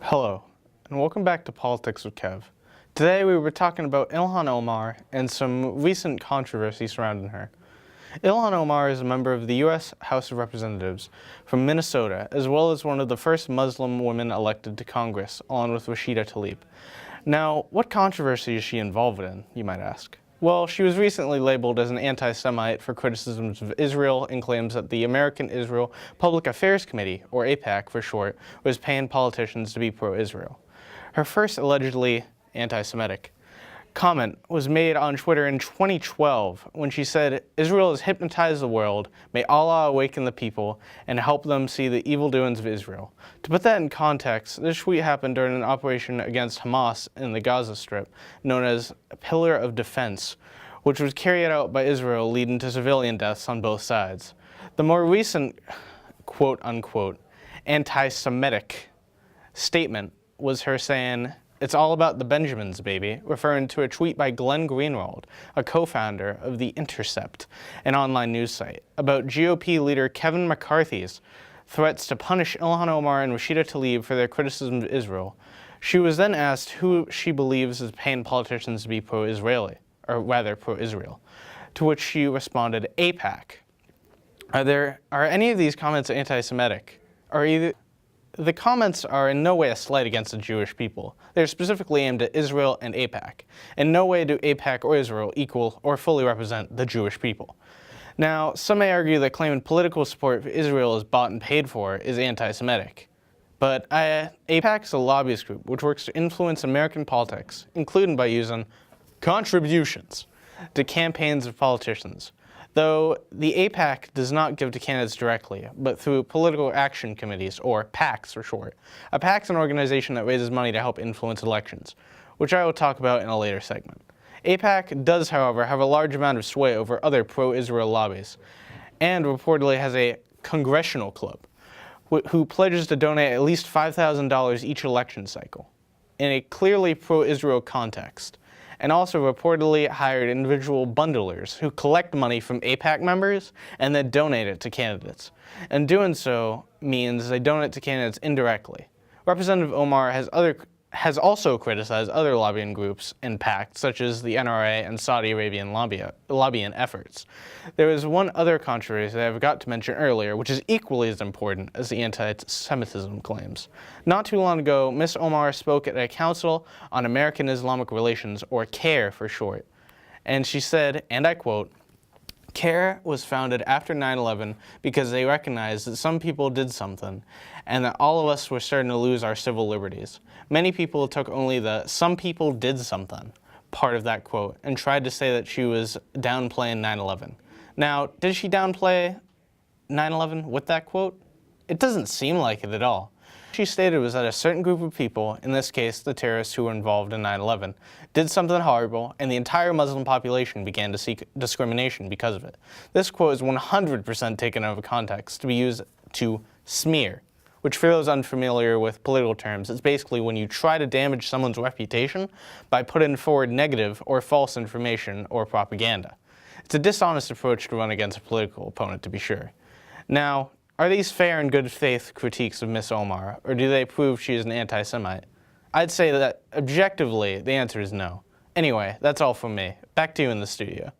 Hello, and welcome back to Politics with Kev. Today we were talking about Ilhan Omar and some recent controversy surrounding her. Ilhan Omar is a member of the US House of Representatives from Minnesota, as well as one of the first Muslim women elected to Congress, along with Rashida Tlaib. Now, what controversy is she involved in, you might ask? Well, she was recently labeled as an anti-Semite for criticisms of Israel and claims that the American-Israel Public Affairs Committee, or AIPAC for short, was paying politicians to be pro-Israel. Her first allegedly anti-Semitic comment was made on Twitter in 2012 when she said, "Israel has hypnotized the world. May Allah awaken the people and help them see the evil doings of Israel." To put that in context, this tweet happened during an operation against Hamas in the Gaza Strip, known as Pillar of Defense, which was carried out by Israel, leading to civilian deaths on both sides. The more recent quote-unquote anti-Semitic statement was her saying, "It's all about the Benjamins, baby," referring to a tweet by Glenn Greenwald, a co-founder of The Intercept, an online news site, about GOP leader Kevin McCarthy's threats to punish Ilhan Omar and Rashida Tlaib for their criticism of Israel. She was then asked who she believes is paying politicians to be pro-Israeli, or rather pro-Israel, to which she responded, AIPAC. Are any of these comments anti-Semitic? The comments are in no way a slight against the Jewish people. They're specifically aimed at Israel and AIPAC. In no way do AIPAC or Israel equal or fully represent the Jewish people. Now, some may argue that claiming political support for Israel is bought and paid for is anti-Semitic. But AIPAC is a lobbyist group which works to influence American politics, including by using contributions to campaigns of politicians. Though the AIPAC does not give to candidates directly, but through political action committees, or PACs for short. A PAC is an organization that raises money to help influence elections, which I will talk about in a later segment. AIPAC does, however, have a large amount of sway over other pro-Israel lobbies, and reportedly has a congressional club, who pledges to donate at least $5,000 each election cycle, in a clearly pro-Israel context, and also reportedly hired individual bundlers who collect money from AIPAC members and then donate it to candidates. And doing so means they donate to candidates indirectly. Representative Omar has also criticized other lobbying groups and PACs, such as the NRA and Saudi Arabian lobbying efforts. There is one other controversy that I forgot to mention earlier, which is equally as important as the anti-Semitism claims. Not too long ago, Ms. Omar spoke at a Council on American Islamic Relations, or CAIR for short, and she said, and I quote, "CAIR was founded after 9/11 because they recognized that some people did something and that all of us were starting to lose our civil liberties. Many people took only the 'some people did something' part of that quote and tried to say that she was downplaying 9/11. Now, did she downplay 9/11 with that quote? It doesn't seem like it at all. She stated was that a certain group of people, in this case the terrorists who were involved in 9/11, did something horrible, and the entire Muslim population began to seek discrimination because of it. This quote is 100% taken out of context to be used to smear, which for those unfamiliar with political terms, is basically when you try to damage someone's reputation by putting forward negative or false information or propaganda. It's a dishonest approach to run against a political opponent, to be sure. Now, are these fair and good faith critiques of Ms. Omar, or do they prove she is an anti-Semite? I'd say that objectively, the answer is no. Anyway, that's all from me. Back to you in the studio.